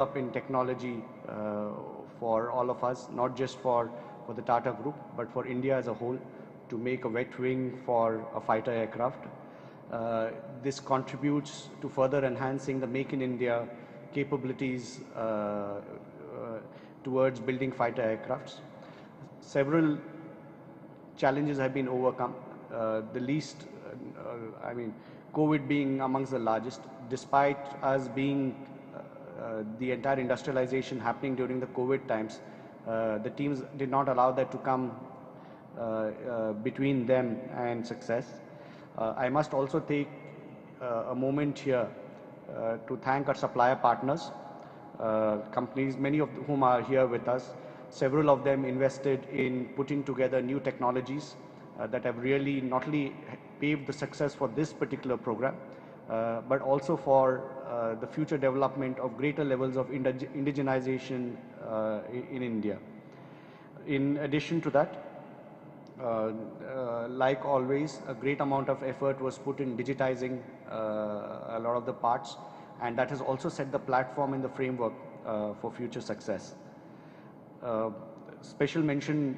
up in technology for all of us, not just for the Tata Group, but for India as a whole, to make a wet wing for a fighter aircraft. This contributes to further enhancing the Make in India capabilities towards building fighter aircrafts. Several challenges have been overcome. The least, COVID being amongst the largest, despite us being the entire industrialization happening during the COVID times, the teams did not allow that to come between them and success. I must also take a moment here to thank our supplier partners, companies, many of whom are here with us. Several of them invested in putting together new technologies that have really not only paved the success for this particular program, but also for the future development of greater levels of indigenization in India. In addition to that, like always, a great amount of effort was put in digitizing a lot of the parts, and that has also set the platform and the framework for future success. Special mention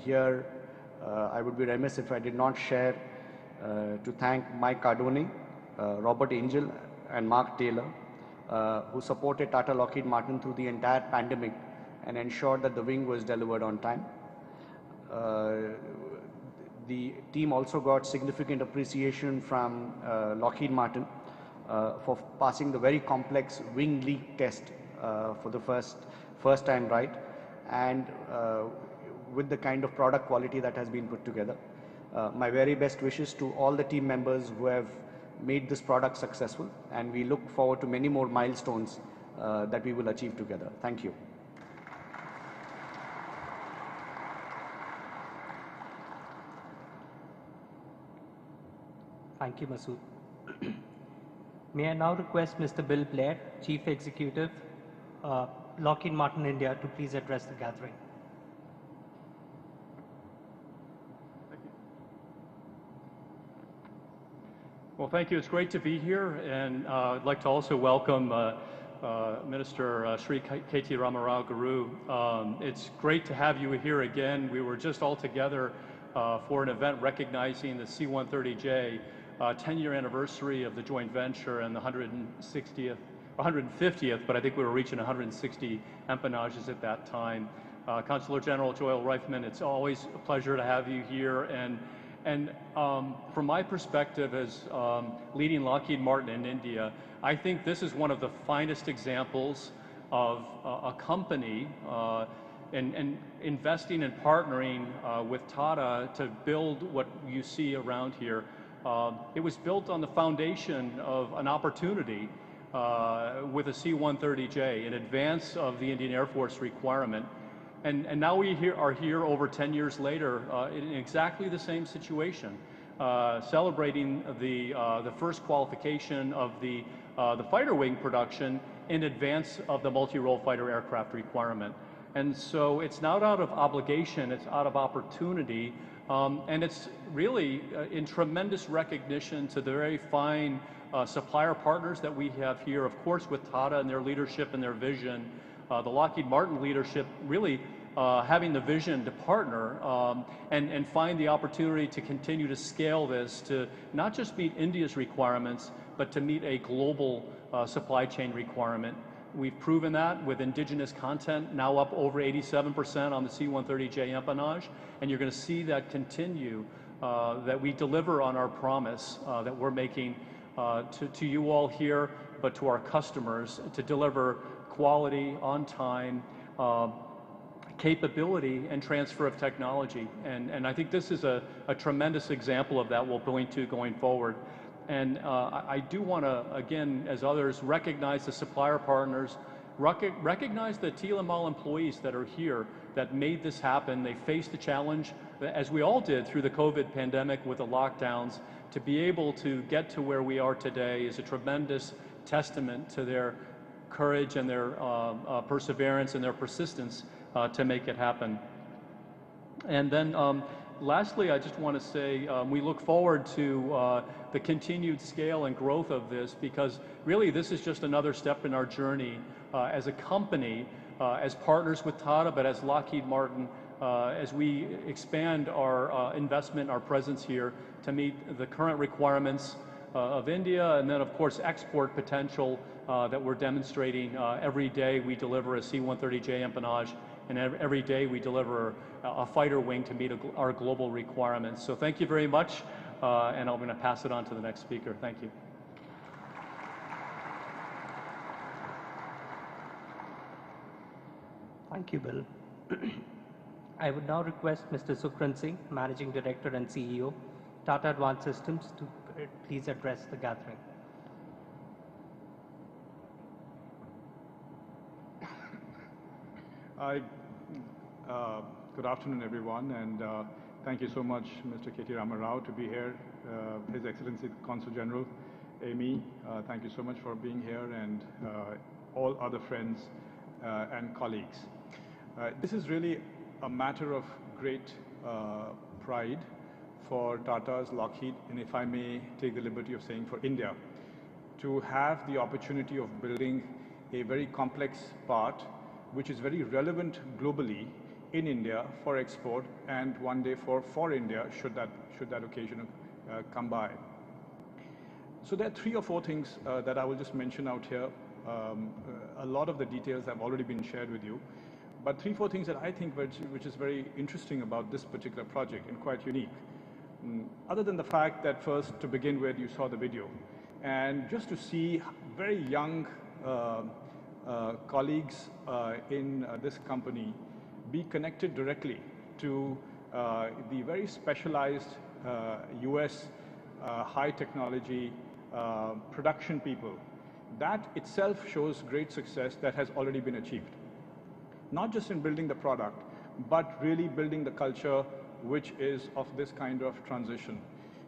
here, I would be remiss if I did not share to thank Mike Cardone, Robert Angel, and Mark Taylor, who supported Tata Lockheed Martin through the entire pandemic and ensured that the wing was delivered on time. The team also got significant appreciation from Lockheed Martin for passing the very complex wing leak test for the first time right, and with the kind of product quality that has been put together. My very best wishes to all the team members who have made this product successful, and we look forward to many more milestones that we will achieve together. Thank you. Thank you, Masood. May I now request Mr. Bill Blair, Chief Executive, Lockheed Martin India, to please address the gathering. Thank you. Well, thank you. It's great to be here, and I'd like to also welcome Minister Sri KT Ramarao Guru. It's great to have you here again. We were just all together for an event recognizing the C-130J 10-year anniversary of the joint venture and the 150th, but I think we were reaching 160 empennages at that time. Consular General Joel Reifman, it's always a pleasure to have you here. And from my perspective as leading Lockheed Martin in India, I think this is one of the finest examples of a company and investing and partnering with Tata to build what you see around here. It was built on the foundation of an opportunity with a C-130J in advance of the Indian Air Force requirement. And now we are here over 10 years later in exactly the same situation, celebrating the first qualification of the fighter wing production in advance of the multi-role fighter aircraft requirement. And so it's not out of obligation, it's out of opportunity, and it's really in tremendous recognition to the very fine supplier partners that we have here, of course with Tata and their leadership and their vision, the Lockheed Martin leadership really having the vision to partner and find the opportunity to continue to scale this to not just meet India's requirements, but to meet a global supply chain requirement. We've proven that with indigenous content now up over 87% on the C-130J empennage, and you're going to see that continue, that we deliver on our promise that we're making to you all here, but to our customers, to deliver quality, on time, capability, and transfer of technology. And I think this is a tremendous example of that we'll point to going forward. And I do want to, again, as others, recognize the supplier partners, recognize the TLML employees that are here that made this happen. They faced the challenge, as we all did through the COVID pandemic with the lockdowns. To be able to get to where we are today is a tremendous testament to their courage and their perseverance and their persistence to make it happen. And then lastly, I just want to say we look forward to the continued scale and growth of this, because really this is just another step in our journey as a company, as partners with Tata, but as Lockheed Martin, as we expand our investment, our presence here to meet the current requirements of India, and then of course export potential that we're demonstrating every day. We deliver a C-130J empennage, and every day we deliver a fighter wing to meet our global requirements. So thank you very much, and I'm going to pass it on to the next speaker. Thank you. Thank you, Bill. I would now request Mr. Sukhran Singh, Managing Director and CEO, Tata Advanced Systems, to please address the gathering. Good afternoon, everyone, and thank you so much, Mr. KT Rama Rao, to be here. His Excellency the Consul General, Amy, thank you so much for being here, and all other friends and colleagues. This is really a matter of great pride for Tata's, Lockheed, and if I may take the liberty of saying for India, to have the opportunity of building a very complex part which is very relevant globally in India for export, and one day for India should that occasion come by. So there are 3 or 4 things that I will just mention out here. A lot of the details have already been shared with you, but 3 or 4 things that I think which is very interesting about this particular project and quite unique. Other than the fact that first, to begin with, you saw the video, and just to see very young colleagues in this company be connected directly to the very specialized US high technology production people, that itself shows great success that has already been achieved. Not just in building the product, but really building the culture which is of this kind of transition.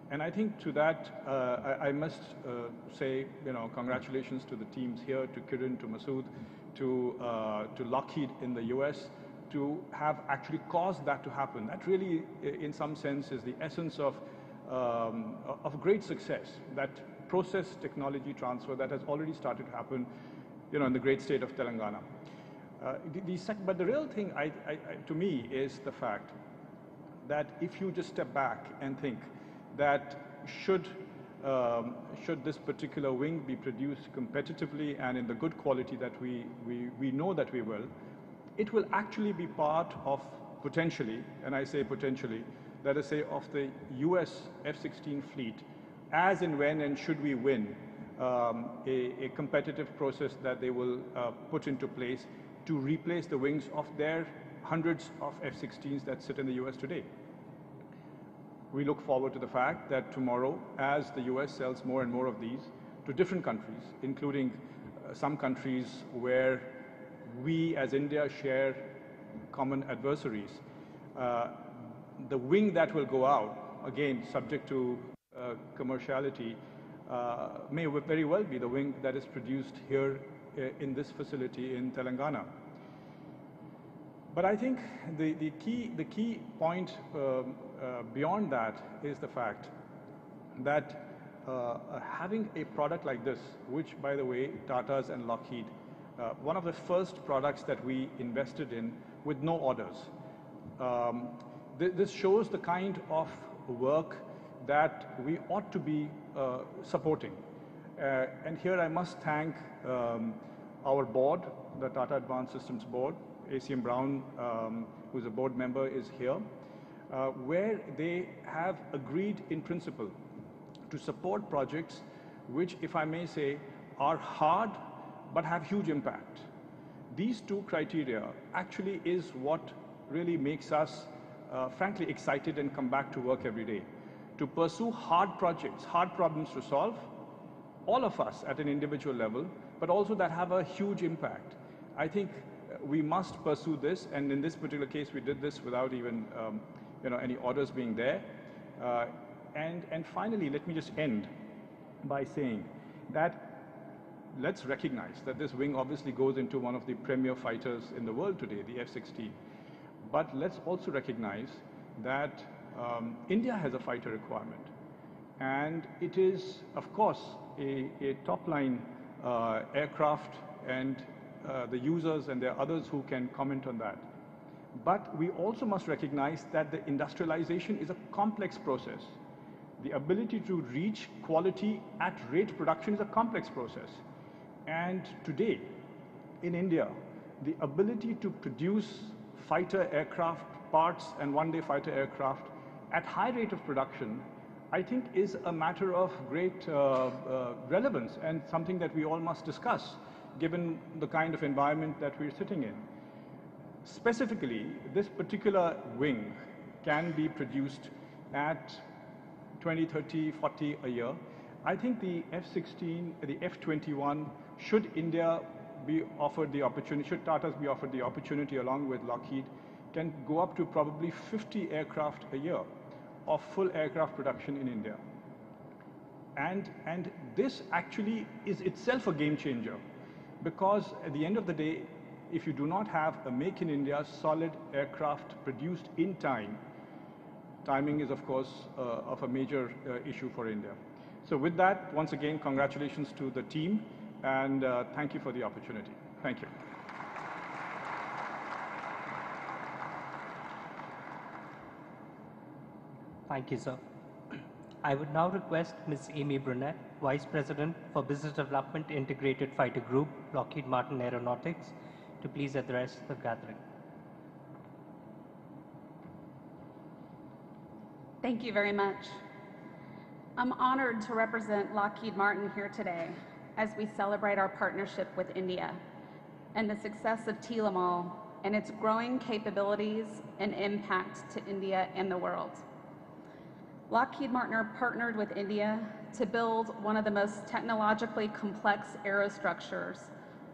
And I think to that, I must say, congratulations to the teams here, to Kiran, to Masood, to Lockheed in the US, to have actually caused that to happen. That really, in some sense, is the essence of great success, that process technology transfer that has already started to happen, in the great state of Telangana. But the real thing, to me, is the fact that if you just step back and think that should this particular wing be produced competitively and in the good quality that we know that we will, it will actually be part of potentially, and I say potentially, let us say of the US F-16 fleet, as and when and should we win a competitive process that they will put into place to replace the wings of their hundreds of F-16s that sit in the US today. We look forward to the fact that tomorrow, as the US sells more and more of these to different countries, including some countries where we as India share common adversaries, the wing that will go out, again, subject to commerciality, may very well be the wing that is produced here in this facility in Telangana. But I think the key point beyond that is the fact that having a product like this, which, by the way, Tata's and Lockheed, one of the first products that we invested in with no orders. This shows the kind of work that we ought to be supporting. And here I must thank our board, the Tata Advanced Systems board. ACM Brown, who's a board member, is here, where they have agreed in principle to support projects which, if I may say, are hard but have huge impact. These 2 criteria actually is what really makes us, frankly, excited and come back to work every day. To pursue hard projects, hard problems to solve, all of us at an individual level, but also that have a huge impact. I think we must pursue this, and in this particular case, we did this without even any orders being there. And finally, let me just end by saying that let's recognize that this wing obviously goes into one of the premier fighters in the world today, the F-16. But let's also recognize that India has a fighter requirement. And it is, of course, a top-line aircraft and the users, and there are others who can comment on that. But we also must recognize that the industrialization is a complex process. The ability to reach quality at rate production is a complex process. And today, in India, the ability to produce fighter aircraft parts and one-day fighter aircraft at high rate of production, I think is a matter of great relevance and something that we all must discuss, given the kind of environment that we're sitting in. Specifically, this particular wing can be produced at 20, 30, 40 a year. I think the F-16, the F-21, should India be offered the opportunity, should Tata's be offered the opportunity along with Lockheed, can go up to probably 50 aircraft a year of full aircraft production in India. And this actually is itself a game changer, because at the end of the day, if you do not have a Make in India solid aircraft produced in time, timing is of course of a major issue for India. So with that, once again, congratulations to the team, and thank you for the opportunity. Thank you. Thank you, sir. I would now request Ms. Amy Brunette, Vice President for Business Development Integrated Fighter Group, Lockheed Martin Aeronautics, to please address the gathering. Thank you very much. I'm honored to represent Lockheed Martin here today as we celebrate our partnership with India and the success of TLML and its growing capabilities and impact to India and the world. Lockheed Martin partnered with India to build one of the most technologically complex aerostructures,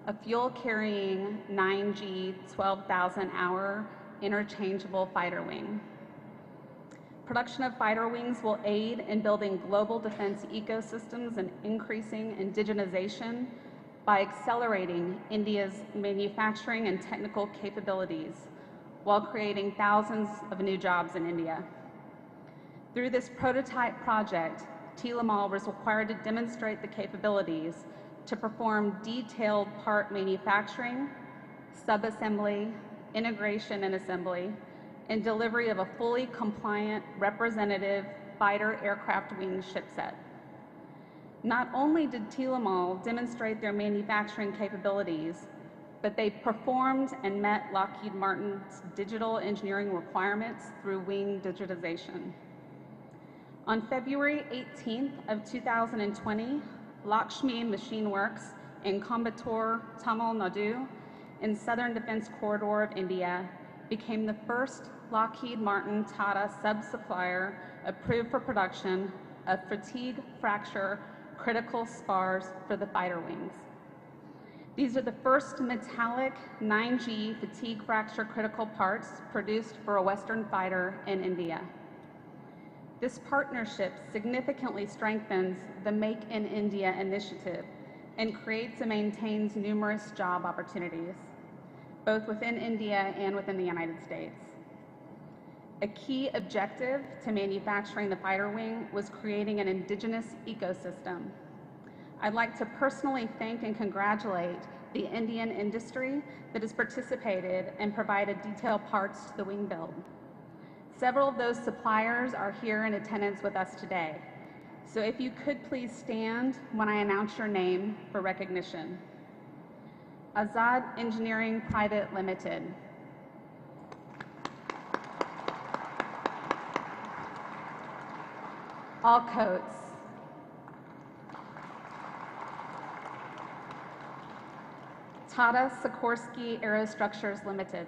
a fuel-carrying 9G 12,000-hour interchangeable fighter wing. Production of fighter wings will aid in building global defense ecosystems and increasing indigenization by accelerating India's manufacturing and technical capabilities while creating thousands of new jobs in India. Through this prototype project, TLML was required to demonstrate the capabilities to perform detailed part manufacturing, subassembly, integration and assembly, and delivery of a fully compliant representative fighter aircraft wing shipset. Not only did TLML demonstrate their manufacturing capabilities, but they performed and met Lockheed Martin's digital engineering requirements through wing digitization. On February 18th of 2020, Lakshmi Machine Works in Coimbatore, Tamil Nadu, in Southern Defense Corridor of India, became the first Lockheed Martin Tata sub-supplier approved for production of fatigue fracture critical spars for the fighter wings. These are the first metallic 9G fatigue fracture critical parts produced for a Western fighter in India. This partnership significantly strengthens the Make in India initiative and creates and maintains numerous job opportunities, both within India and within the United States. A key objective to manufacturing the fighter wing was creating an indigenous ecosystem. I'd like to personally thank and congratulate the Indian industry that has participated and provided detailed parts to the wing build. Several of those suppliers are here in attendance with us today. So if you could please stand when I announce your name for recognition. Azad Engineering Private Limited. All Coats. Tata Sikorsky Aerostructures Limited.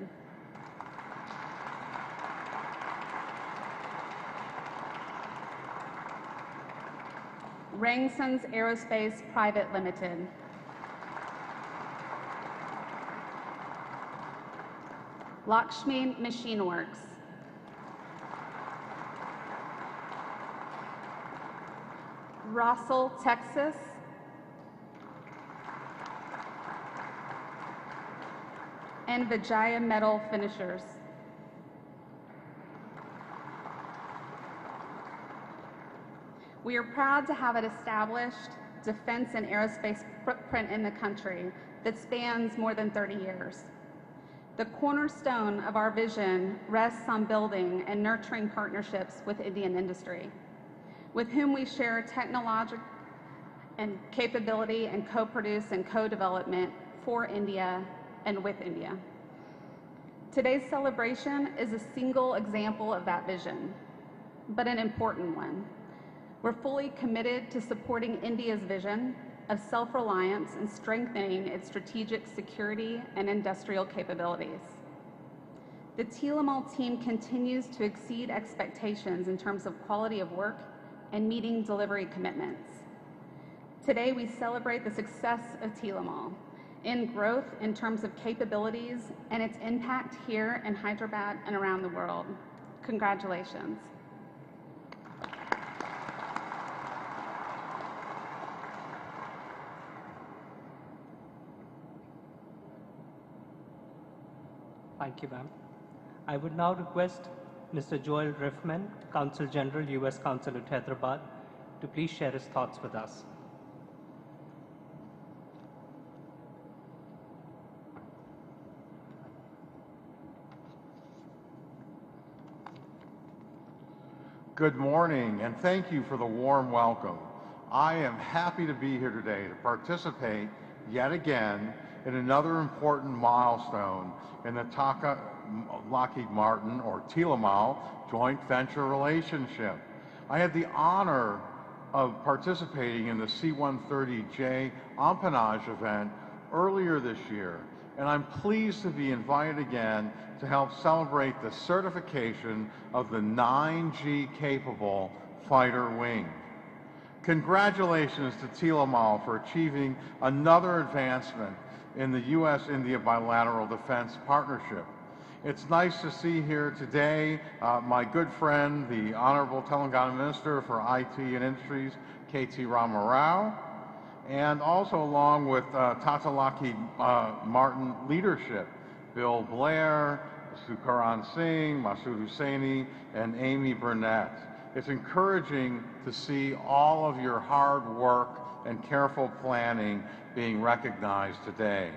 Rangsons Aerospace Private Limited. Lakshmi Machine Works. Russell, Texas. And Vijaya Metal Finishers. We are proud to have an established defense and aerospace footprint in the country that spans more than 30 years. The cornerstone of our vision rests on building and nurturing partnerships with Indian industry, with whom we share technological and capability and co-produce and co-development for India and with India. Today's celebration is a single example of that vision, but an important one. We're fully committed to supporting India's vision of self-reliance and strengthening its strategic security and industrial capabilities. The TLML team continues to exceed expectations in terms of quality of work and meeting delivery commitments. Today, we celebrate the success of TLML in growth in terms of capabilities and its impact here in Hyderabad and around the world. Congratulations. Thank you, ma'am. I would now request Mr. Joel Riffman, Consul General, U.S. Consul at Hyderabad, to please share his thoughts with us. Good morning, and thank you for the warm welcome. I am happy to be here today to participate yet again in another important milestone in the Lockheed Martin, or TLML, joint venture relationship. I had the honor of participating in the C-130J empennage event earlier this year, and I'm pleased to be invited again to help celebrate the certification of the 9G capable fighter wing. Congratulations to TLML for achieving another advancement in the U.S.-India bilateral defense partnership. It's nice to see here today my good friend, the Honorable Telangana Minister for IT and Industries, KT Rama, and also along with Tata Lockheed Martin leadership, Bill Blair, Sukaran Singh, Masood Hussaini, and Amy Burnett. It's encouraging to see all of your hard work and careful planning being recognized today.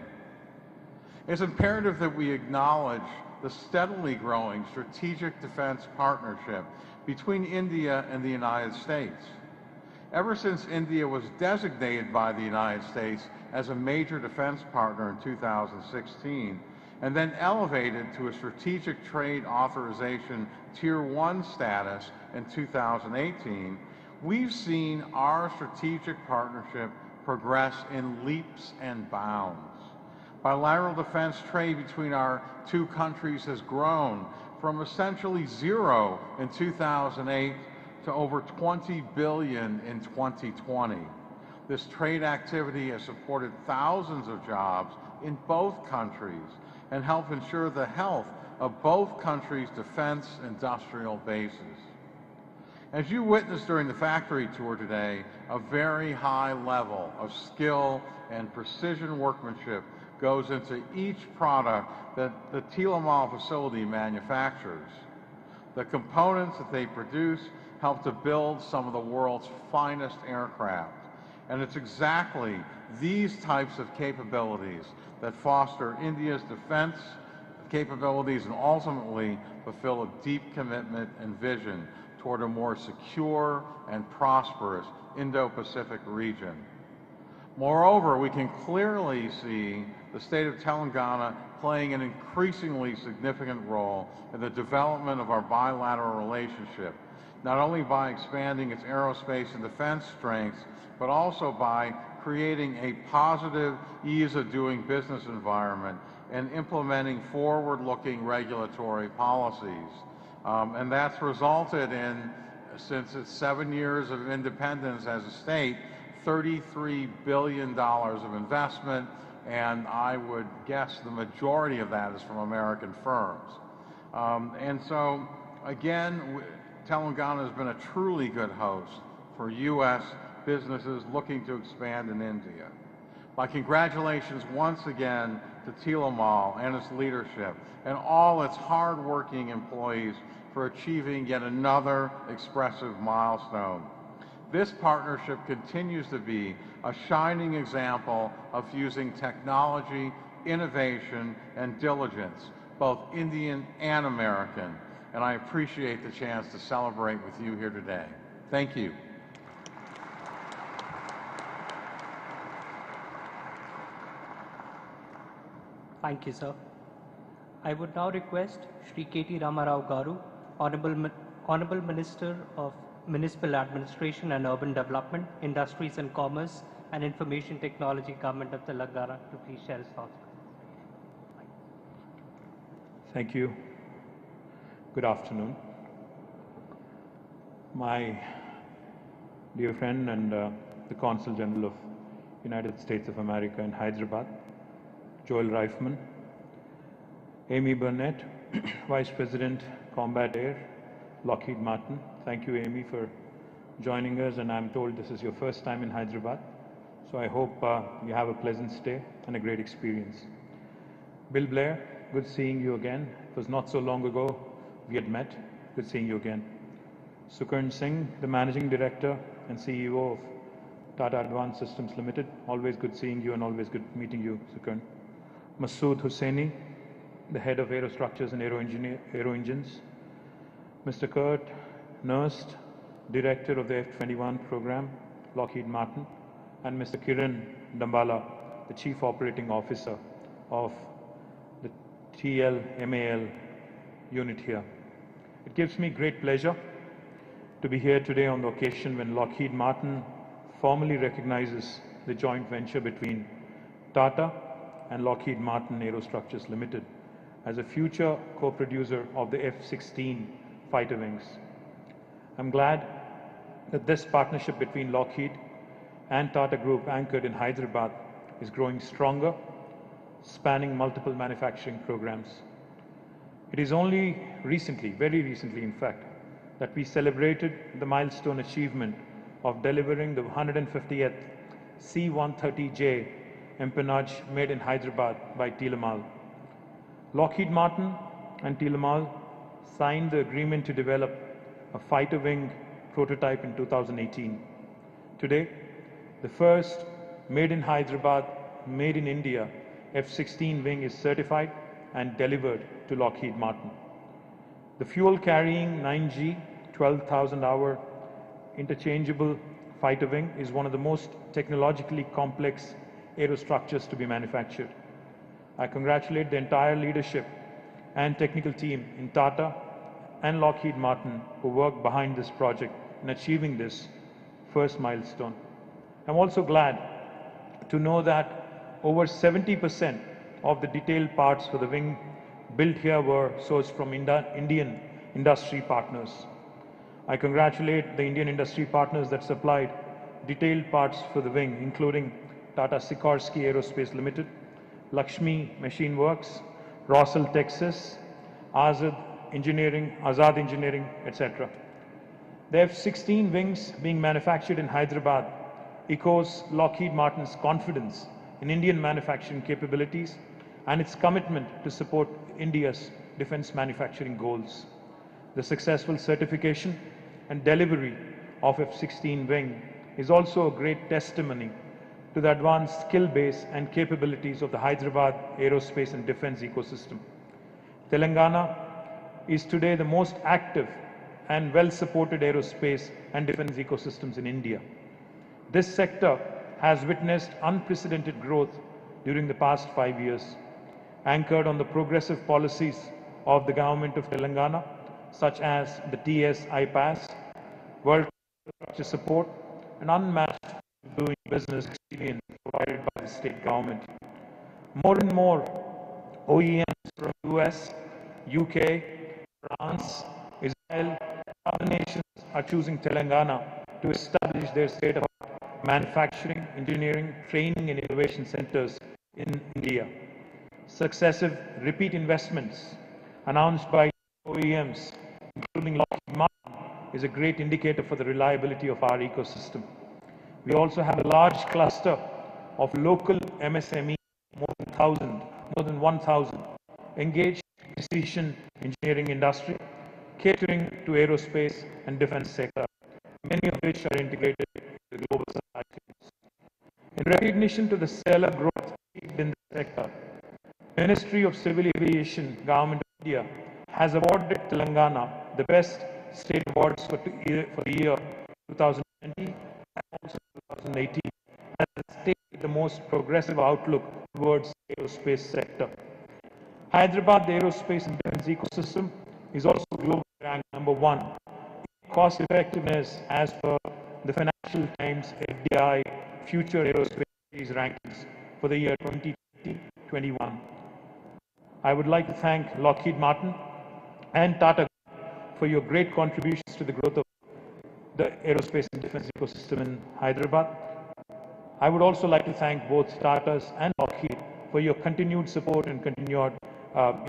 It's imperative that we acknowledge the steadily growing strategic defense partnership between India and the United States. Ever since India was designated by the United States as a major defense partner in 2016, and then elevated to a strategic trade authorization Tier 1 status in 2018, we've seen our strategic partnership progress in leaps and bounds. Bilateral defense trade between our two countries has grown from essentially zero in 2008 to over $20 billion in 2020. This trade activity has supported thousands of jobs in both countries and helped ensure the health of both countries' defense industrial bases. As you witnessed during the factory tour today, a very high level of skill and precision workmanship goes into each product that the TLML facility manufactures. The components that they produce help to build some of the world's finest aircraft. And it's exactly these types of capabilities that foster India's defense capabilities and ultimately fulfill a deep commitment and vision toward a more secure and prosperous Indo-Pacific region. Moreover, we can clearly see the state of Telangana playing an increasingly significant role in the development of our bilateral relationship, not only by expanding its aerospace and defense strengths, but also by creating a positive ease of doing business environment and implementing forward-looking regulatory policies. And that's resulted in, since its 7 years of independence as a state, $33 billion of investment, and I would guess the majority of that is from American firms. And so, again, Telangana has been a truly good host for U.S. businesses looking to expand in India. My congratulations once again to TLML and its leadership and all its hard-working employees for achieving yet another expressive milestone. This partnership continues to be a shining example of fusing technology, innovation, and diligence, both Indian and American. And I appreciate the chance to celebrate with you here today. Thank you. Thank you, sir. I would now request Shri K.T. Ramarao Garu, Honorable Minister of Municipal Administration and Urban Development, Industries and Commerce, and Information Technology, Government of Telangana, to please share his thoughts. Thank you. Good afternoon. My dear friend and the Consul General of United States of America in Hyderabad, Joel Reifman, Amy Burnett, Vice President, Combat Air, Lockheed Martin. Thank you, Amy, for joining us, and I'm told this is your first time in Hyderabad, so I hope you have a pleasant stay and a great experience. Bill Blair, good seeing you again. It was not so long ago we had met. Good seeing you again. Sukarn Singh, the Managing Director and CEO of Tata Advanced Systems Limited. Always good seeing you and always good meeting you, Sukarn. Masood Hussaini, the Head of Aerostructures and Aero Engines. Mr. Kurt Nurst, Director of the F-21 program, Lockheed Martin. And Mr. Kiran Dambala, the Chief Operating Officer of the TL-MAL unit here. It gives me great pleasure to be here today on the occasion when Lockheed Martin formally recognizes the joint venture between Tata and Lockheed Martin Aerostructures Limited as a future co-producer of the F-16 fighter wings. I'm glad that this partnership between Lockheed and Tata Group, anchored in Hyderabad, is growing stronger, spanning multiple manufacturing programs. It is only recently, very recently in fact, that we celebrated the milestone achievement of delivering the 150th C-130J empennage made in Hyderabad by TLML. Lockheed Martin and TLML signed the agreement to develop a fighter wing prototype in 2018. Today, the first made in Hyderabad, made in India F-16 wing is certified and delivered to Lockheed Martin. The fuel-carrying 9G 12,000-hour interchangeable fighter wing is one of the most technologically complex aerostructures to be manufactured. I congratulate the entire leadership and technical team in Tata and Lockheed Martin who worked behind this project in achieving this first milestone. I'm also glad to know that over 70% of the detailed parts for the wing built here were sourced from Indian industry partners. I congratulate the Indian industry partners that supplied detailed parts for the wing, including Tata Sikorsky Aerospace Limited, Lakshmi Machine Works, Rossell, Texas, Azad Engineering, etc. The F-16 wings being manufactured in Hyderabad echoes Lockheed Martin's confidence in Indian manufacturing capabilities and its commitment to support India's defense manufacturing goals. The successful certification and delivery of F-16 wing is also a great testimony to the advanced skill base and capabilities of the Hyderabad aerospace and defense ecosystem. Telangana is today the most active and well-supported aerospace and defense ecosystems in India. This sector has witnessed unprecedented growth during the past 5 years, anchored on the progressive policies of the government of Telangana, such as the TS-IPAS, world infrastructure support, and unmatched doing business experience provided by the state government. More and more OEMs from US, UK, France, Israel, other nations are choosing Telangana to establish their state-of-the-art manufacturing, engineering, training, and innovation centers in India. Successive repeat investments announced by OEMs, including Lockheed Martin, is a great indicator for the reliability of our ecosystem. We also have a large cluster of local MSME, more than 1,000, engaged in precision engineering industry, catering to aerospace and defense sector. many of which are integrated into the global supply chains. In recognition to the stellar growth achieved in the sector, Ministry of Civil Aviation, Government of India, has awarded Telangana the best state awards for the year 2020 and also 2018 as the state with the most progressive outlook towards the aerospace sector. Hyderabad, the aerospace and defense ecosystem, is also globally ranked #1 in cost effectiveness as per the Financial Times FDI Future Aerospace rankings for the year 2020-21. I would like to thank Lockheed Martin and Tata for your great contributions to the growth of the aerospace and defense ecosystem in Hyderabad. I would also like to thank both Tata's and Lockheed for your continued support and continued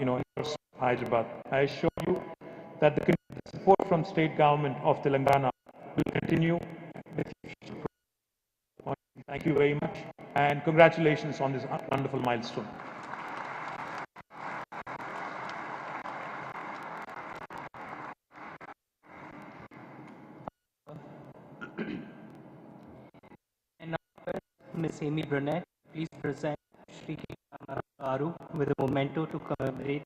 interest in Hyderabad. I assure you that the support from state government of Telangana will continue with future programs. Thank you very much and congratulations on this wonderful milestone. And now, Ms. Amy Burnett, please present Shri K. Ramarao with a memento to commemorate.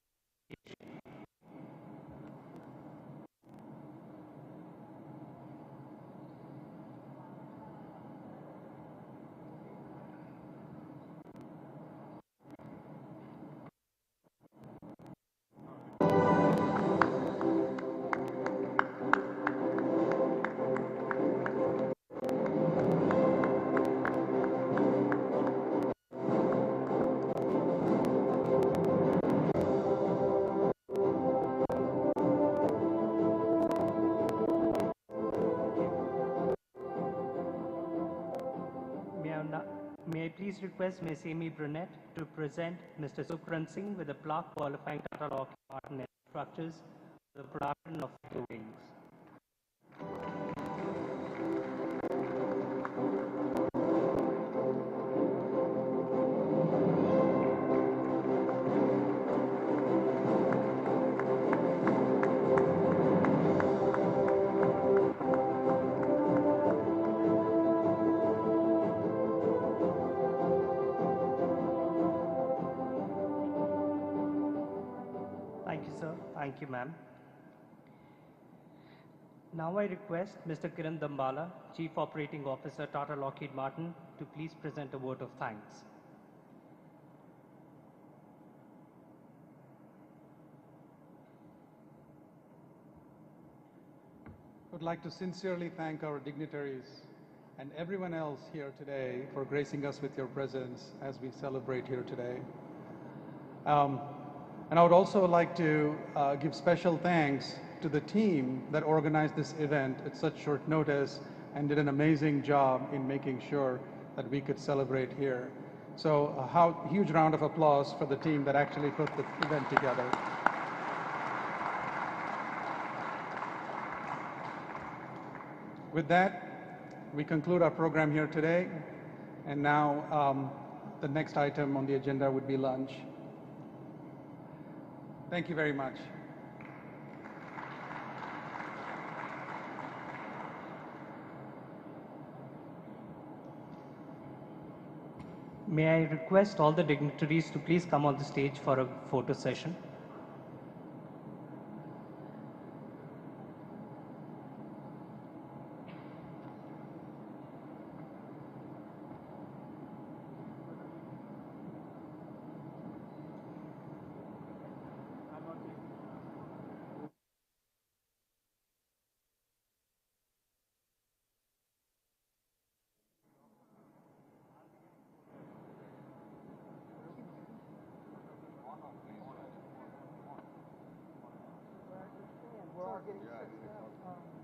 May I please request Ms. Amy Burnett to present Mr. Supran Singh with a plaque qualifying Tata Lockheed Martin structures for the production of fighter wings. Thank you, sir. Thank you, ma'am. Now I request Mr. Kiran Dambala, Chief Operating Officer, Tata Lockheed Martin, to please present a vote of thanks. I would like to sincerely thank our dignitaries and everyone else here today for gracing us with your presence as we celebrate here today. And I would also like to give special thanks to the team that organized this event at such short notice and did an amazing job in making sure that we could celebrate here. So a huge round of applause for the team that actually put the event together. With that, we conclude our program here today. And now the next item on the agenda would be lunch. Thank you very much. May I request all the dignitaries to please come on the stage for a photo session. We're all getting set up.